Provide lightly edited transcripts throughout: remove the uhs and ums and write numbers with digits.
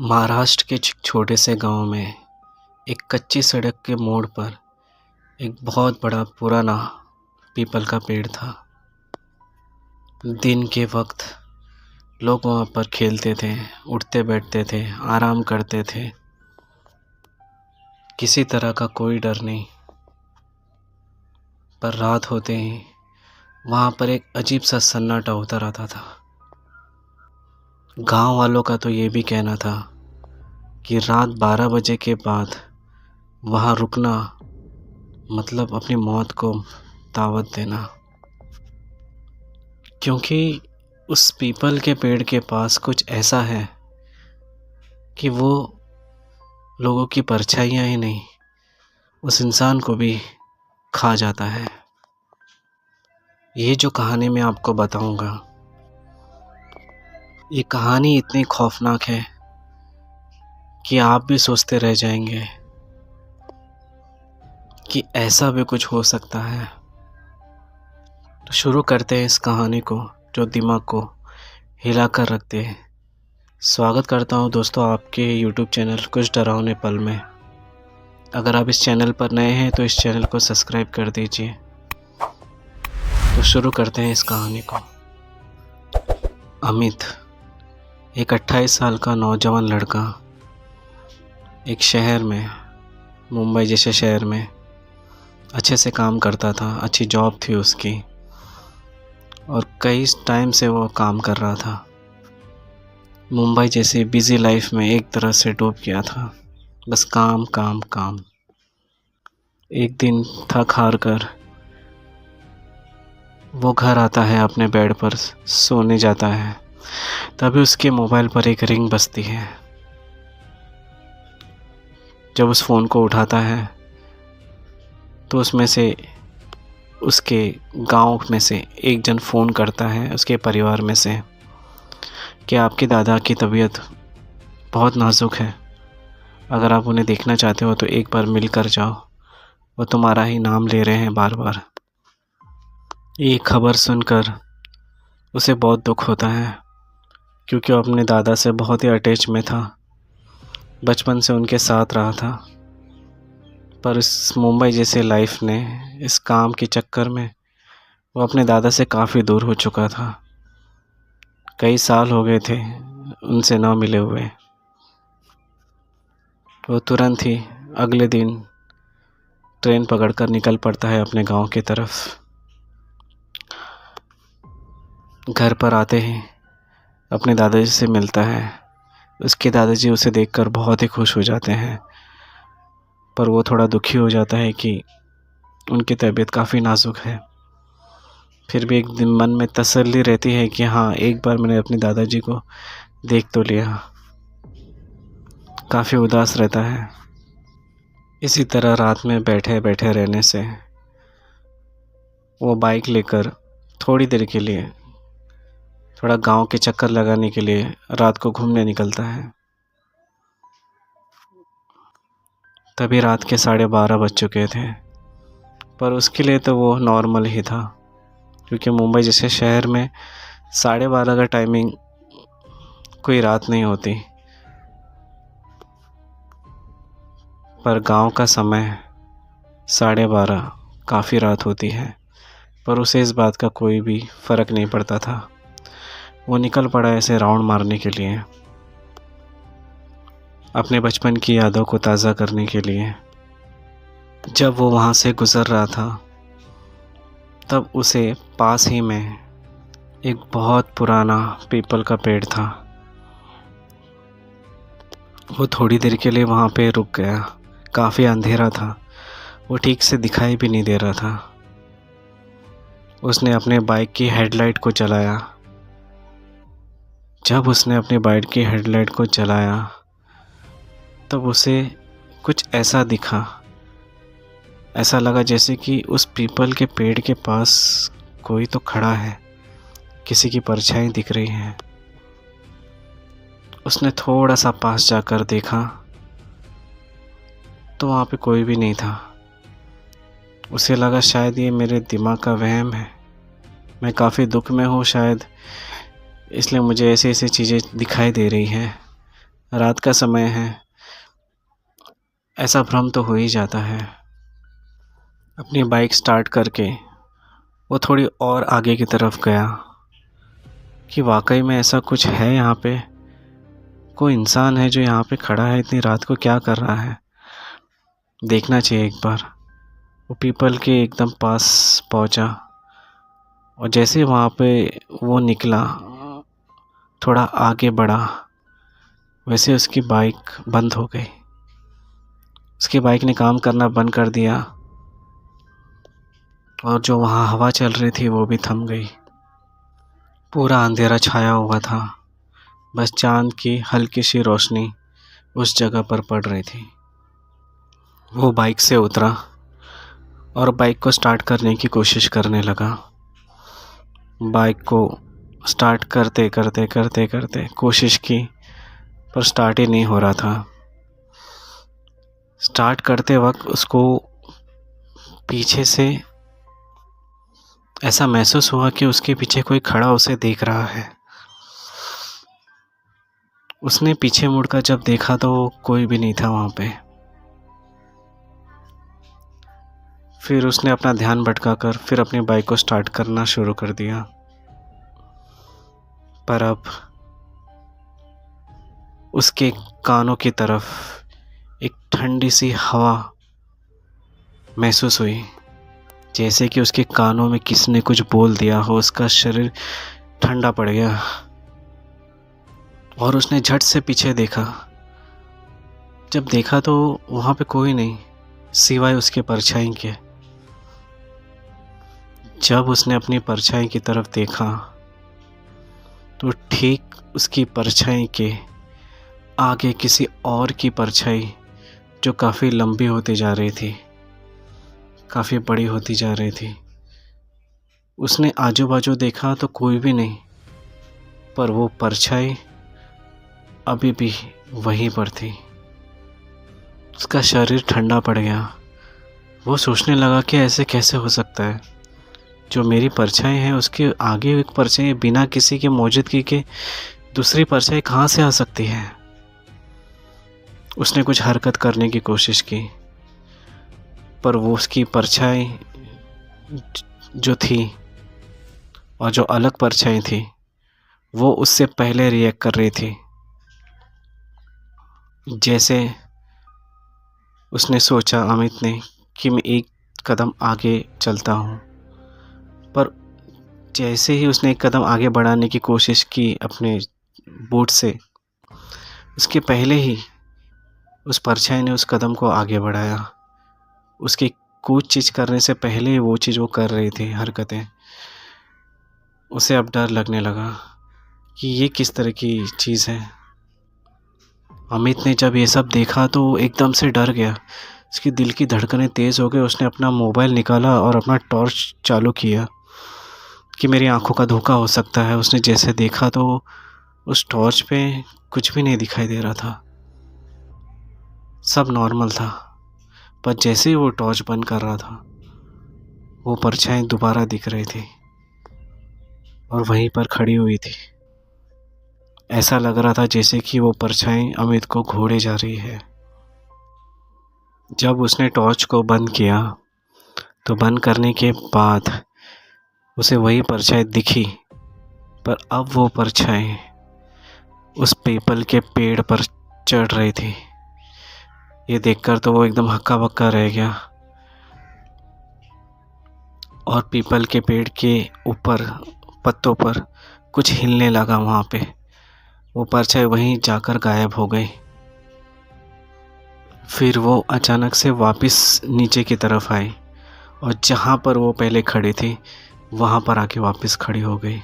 महाराष्ट्र के छोटे से गांव में एक कच्ची सड़क के मोड़ पर एक बहुत बड़ा पुराना पीपल का पेड़ था। दिन के वक्त लोग वहाँ पर खेलते थे, उठते बैठते थे, आराम करते थे। किसी तरह का कोई डर नहीं। पर रात होते ही वहाँ पर एक अजीब सा सन्नाटा होता रहता था। गांव वालों का तो ये भी कहना था कि रात 12 बजे के बाद वहाँ रुकना मतलब अपनी मौत को दावत देना, क्योंकि उस पीपल के पेड़ के पास कुछ ऐसा है कि वो लोगों की परछाइयाँ ही नहीं, उस इंसान को भी खा जाता है। ये जो कहानी मैं आपको बताऊंगा, ये कहानी इतनी खौफनाक है कि आप भी सोचते रह जाएंगे कि ऐसा भी कुछ हो सकता है। तो शुरू करते हैं इस कहानी को जो दिमाग को हिला कर रखते हैं। स्वागत करता हूं दोस्तों आपके YouTube चैनल कुछ डरावने पल में। अगर आप इस चैनल पर नए हैं तो इस चैनल को सब्सक्राइब कर दीजिए। तो शुरू करते हैं इस कहानी को। अमित एक 28 साल का नौजवान लड़का एक शहर में, मुंबई जैसे शहर में अच्छे से काम करता था। अच्छी जॉब थी उसकी और कई टाइम से वो काम कर रहा था। मुंबई जैसी बिज़ी लाइफ में एक तरह से डूब गया था, बस काम काम काम। एक दिन थक हार कर वो घर आता है, अपने बेड पर सोने जाता है। तभी उसके मोबाइल पर एक रिंग बजती है। जब उस फ़ोन को उठाता है तो उसमें से उसके गांव में से एक जन फ़ोन करता है, उसके परिवार में से, कि आपके दादा की तबीयत बहुत नाजुक है, अगर आप उन्हें देखना चाहते हो तो एक बार मिल कर जाओ, वो तुम्हारा ही नाम ले रहे हैं बार बार। ये खबर सुनकर उसे बहुत दुख होता है, क्योंकि वो अपने दादा से बहुत ही अटैच में था, बचपन से उनके साथ रहा था। पर इस मुंबई जैसे लाइफ ने, इस काम के चक्कर में वो अपने दादा से काफ़ी दूर हो चुका था। कई साल हो गए थे उनसे ना मिले हुए। वो तुरंत ही अगले दिन ट्रेन पकड़कर निकल पड़ता है अपने गांव की तरफ। घर पर आते ही अपने दादाजी से मिलता है। उसके दादाजी उसे देखकर बहुत ही खुश हो जाते हैं, पर वो थोड़ा दुखी हो जाता है कि उनकी तबीयत काफ़ी नाजुक है। फिर भी एक दिन मन में तसल्ली रहती है कि हाँ, एक बार मैंने अपने दादाजी को देख तो लिया। काफ़ी उदास रहता है। इसी तरह रात में बैठे बैठे रहने से वो बाइक लेकर थोड़ी देर के लिए थोड़ा गांव के चक्कर लगाने के लिए रात को घूमने निकलता है। तभी रात के 12:30 बज चुके थे, पर उसके लिए तो वो नॉर्मल ही था, क्योंकि मुंबई जैसे शहर में 12:30 का टाइमिंग कोई रात नहीं होती। पर गांव का समय 12:30 काफ़ी रात होती है, पर उसे इस बात का कोई भी फ़र्क नहीं पड़ता था। वो निकल पड़ा ऐसे राउंड मारने के लिए, अपने बचपन की यादों को ताज़ा करने के लिए। जब वो वहाँ से गुज़र रहा था तब उसे पास ही में एक बहुत पुराना पीपल का पेड़ था। वो थोड़ी देर के लिए वहाँ पे रुक गया। काफ़ी अंधेरा था, वो ठीक से दिखाई भी नहीं दे रहा था। उसने अपने बाइक की हेडलाइट को जलाया। जब उसने अपनी बाइक की हेडलाइट को जलाया तब उसे कुछ ऐसा दिखा, ऐसा लगा जैसे कि उस पीपल के पेड़ के पास कोई तो खड़ा है, किसी की परछाई दिख रही है। उसने थोड़ा सा पास जाकर देखा तो वहाँ पे कोई भी नहीं था। उसे लगा शायद ये मेरे दिमाग का वहम है, मैं काफ़ी दुख में हूँ शायद, इसलिए मुझे ऐसी ऐसी चीज़ें दिखाई दे रही हैं। रात का समय है, ऐसा भ्रम तो हो ही जाता है। अपनी बाइक स्टार्ट करके वो थोड़ी और आगे की तरफ गया कि वाकई में ऐसा कुछ है यहाँ पे, कोई इंसान है जो यहाँ पे खड़ा है, इतनी रात को क्या कर रहा है, देखना चाहिए एक बार। वो पीपल के एकदम पास पहुँचा और जैसे वहाँ पे वो निकला, थोड़ा आगे बढ़ा, वैसे उसकी बाइक बंद हो गई। उसकी बाइक ने काम करना बंद कर दिया और जो वहाँ हवा चल रही थी वो भी थम गई। पूरा अंधेरा छाया हुआ था, बस चांद की हल्की सी रोशनी उस जगह पर पड़ रही थी। वो बाइक से उतरा और बाइक को स्टार्ट करने की कोशिश करने लगा। बाइक को स्टार्ट करते करते करते करते कोशिश की, पर स्टार्ट ही नहीं हो रहा था। स्टार्ट करते वक्त उसको पीछे से ऐसा महसूस हुआ कि उसके पीछे कोई खड़ा उसे देख रहा है। उसने पीछे मुड़कर जब देखा तो कोई भी नहीं था वहाँ पे। फिर उसने अपना ध्यान भटकाकर फिर अपनी बाइक को स्टार्ट करना शुरू कर दिया। पर अब उसके कानों की तरफ एक ठंडी सी हवा महसूस हुई, जैसे कि उसके कानों में किसने कुछ बोल दिया हो। उसका शरीर ठंडा पड़ गया और उसने झट से पीछे देखा। जब देखा तो वहाँ पे कोई नहीं सिवाय उसके परछाई के। जब उसने अपनी परछाई की तरफ देखा तो ठीक उसकी परछाई के आगे किसी और की परछाई जो काफ़ी लंबी होती जा रही थी, काफ़ी बड़ी होती जा रही थी। उसने आजू बाजू देखा तो कोई भी नहीं, पर वो परछाई अभी भी वहीं पर थी। उसका शरीर ठंडा पड़ गया। वो सोचने लगा कि ऐसे कैसे हो सकता है, जो मेरी परछाई है उसके आगे एक परछाई बिना किसी के मौजूदगी के दूसरी परछाई कहाँ से आ सकती है। उसने कुछ हरकत करने की कोशिश की, पर वो उसकी परछाई जो थी और जो अलग परछाई थी वो उससे पहले रिएक्ट कर रही थी। जैसे उसने सोचा अमित ने कि मैं एक कदम आगे चलता हूँ, पर जैसे ही उसने एक कदम आगे बढ़ाने की कोशिश की अपने बूट से, उसके पहले ही उस परछाई ने उस कदम को आगे बढ़ाया। उसकी कुछ चीज़ करने से पहले वो चीज़ वो कर रही थी हरकतें। उसे अब डर लगने लगा कि ये किस तरह की चीज़ है। अमित ने जब ये सब देखा तो एकदम से डर गया। उसकी दिल की धड़कनें तेज़ हो गई। उसने अपना मोबाइल निकाला और अपना टॉर्च चालू किया कि मेरी आंखों का धोखा हो सकता है। उसने जैसे देखा तो उस टॉर्च पे कुछ भी नहीं दिखाई दे रहा था, सब नॉर्मल था। पर जैसे ही वो टॉर्च बंद कर रहा था, वो परछाई दोबारा दिख रही थी और वहीं पर खड़ी हुई थी। ऐसा लग रहा था जैसे कि वो परछाई अमित को घोड़े जा रही है। जब उसने टॉर्च को बंद किया तो बंद करने के बाद उसे वही परछाई दिखी, पर अब वो परछाई उस पीपल के पेड़ पर चढ़ रही थी। ये देखकर तो वो एकदम हक्का बक्का रह गया और पीपल के पेड़ के ऊपर पत्तों पर कुछ हिलने लगा। वहाँ पे वो परछाई वहीं जाकर गायब हो गई। फिर वो अचानक से वापस नीचे की तरफ आई और जहाँ पर वो पहले खड़ी थी वहाँ पर आके वापस खड़ी हो गई।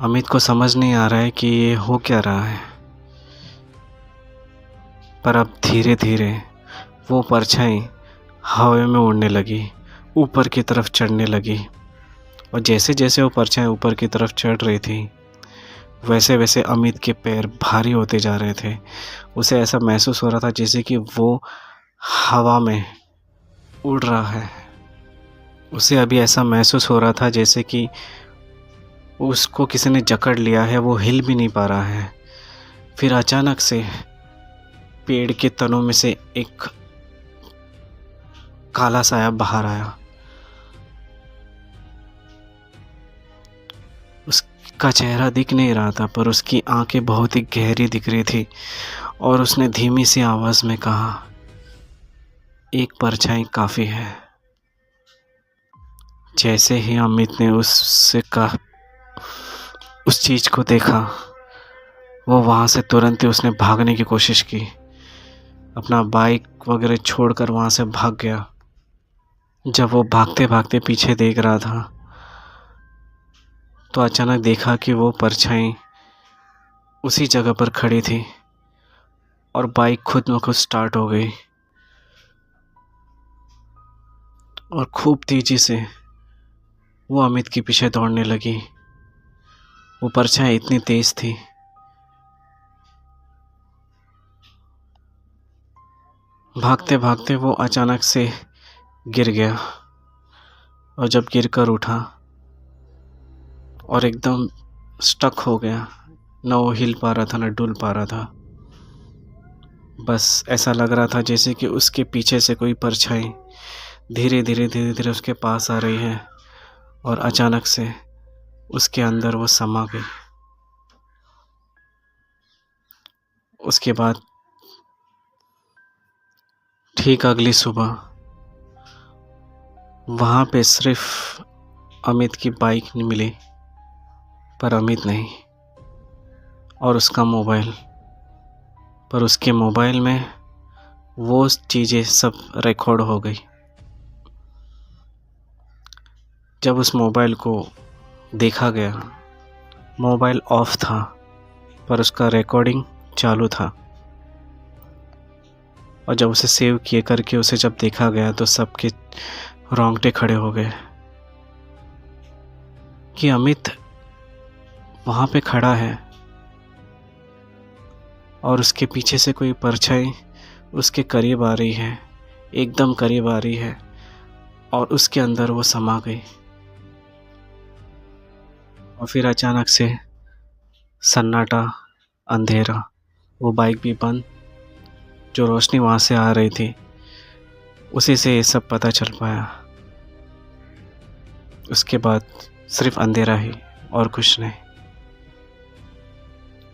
अमित को समझ नहीं आ रहा है कि ये हो क्या रहा है, पर अब धीरे धीरे वो परछाई हवा में उड़ने लगी, ऊपर की तरफ चढ़ने लगी। और जैसे जैसे वो परछाई ऊपर की तरफ चढ़ रही थी, वैसे वैसे अमित के पैर भारी होते जा रहे थे। उसे ऐसा महसूस हो रहा था जैसे कि वो हवा में उड़ रहा है। उसे अभी ऐसा महसूस हो रहा था जैसे कि उसको किसी ने जकड़ लिया है, वो हिल भी नहीं पा रहा है। फिर अचानक से पेड़ के तनों में से एक काला साया बाहर आया। उसका चेहरा दिख नहीं रहा था, पर उसकी आंखें बहुत ही गहरी दिख रही थी और उसने धीमी सी आवाज में कहा, एक परछाई काफी है। जैसे ही अमित ने उस चीज को देखा, वो वहां से तुरंत ही उसने भागने की कोशिश की। अपना बाइक वगैरह छोड़कर वहां से भाग गया। जब वो भागते भागते पीछे देख रहा था, तो अचानक देखा कि वो परछाई उसी जगह पर खड़ी थी और बाइक खुद ब खुद स्टार्ट हो गई और खूब तेजी से वो अमित के पीछे दौड़ने लगी। वो परछाई इतनी तेज थी, भागते भागते वो अचानक से गिर गया और जब गिरकर उठा और एकदम स्टक हो गया, न वो हिल पा रहा था न डुल पा रहा था। बस ऐसा लग रहा था जैसे कि उसके पीछे से कोई परछाई धीरे धीरे उसके पास आ रही है और अचानक से उसके अंदर वो समा गई। उसके बाद ठीक अगली सुबह वहाँ पे सिर्फ अमित की बाइक नहीं मिली, पर अमित नहीं, और उसका मोबाइल। पर उसके मोबाइल में वो चीज़ें सब रिकॉर्ड हो गई। जब उस मोबाइल को देखा गया, मोबाइल ऑफ था पर उसका रिकॉर्डिंग चालू था। और जब उसे सेव किए करके उसे जब देखा गया तो सबके रोंगटे खड़े हो गए कि अमित वहाँ पे खड़ा है और उसके पीछे से कोई परछाई उसके करीब आ रही है, एकदम करीब आ रही है और उसके अंदर वो समा गई। और फिर अचानक से सन्नाटा, अंधेरा, वो बाइक भी बंद, जो रोशनी वहाँ से आ रही थी उसी से ये सब पता चल पाया। उसके बाद सिर्फ अंधेरा ही और कुछ नहीं।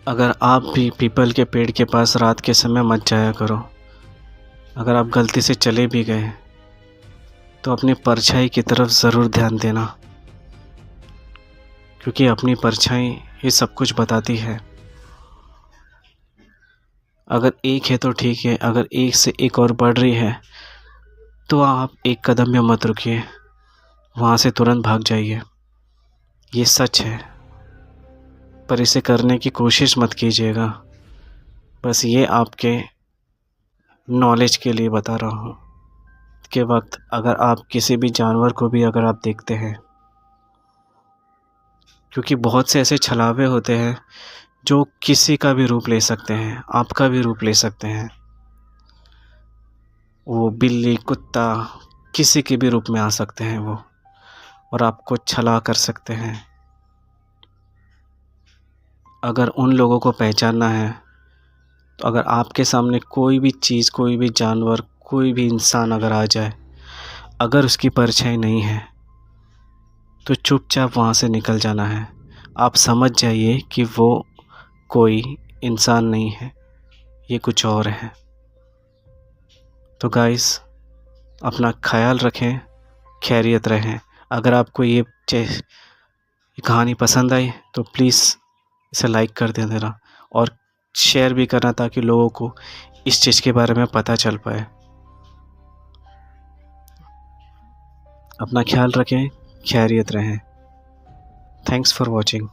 अगर आप भी पीपल के पेड़ के पास रात के समय मत जाया करो। अगर आप गलती से चले भी गए तो अपनी परछाई की तरफ ज़रूर ध्यान देना, क्योंकि अपनी परछाई ये सब कुछ बताती है। अगर एक है तो ठीक है, अगर एक से एक और बढ़ रही है तो आप एक कदम भी मत रुकिए, वहाँ से तुरंत भाग जाइए। ये सच है, पर इसे करने की कोशिश मत कीजिएगा। बस ये आपके नॉलेज के लिए बता रहा हूँ के वक्त अगर आप किसी भी जानवर को भी अगर आप देखते हैं, क्योंकि बहुत से ऐसे छलावे होते हैं जो किसी का भी रूप ले सकते हैं, आपका भी रूप ले सकते हैं। वो बिल्ली, कुत्ता, किसी के भी रूप में आ सकते हैं वो, और आपको छला कर सकते हैं। अगर उन लोगों को पहचानना है तो अगर आपके सामने कोई भी चीज़, कोई भी जानवर, कोई भी इंसान अगर आ जाए, अगर उसकी परछाई नहीं है तो चुपचाप वहाँ से निकल जाना है। आप समझ जाइए कि वो कोई इंसान नहीं है, ये कुछ और है। तो गाइस, अपना ख्याल रखें, खैरियत रहें। अगर आपको ये कहानी पसंद आई तो प्लीज़ इसे लाइक कर देना और शेयर भी करना, ताकि लोगों को इस चीज़ के बारे में पता चल पाए। अपना ख्याल रखें, खैरियत रहें। Thanks for watching.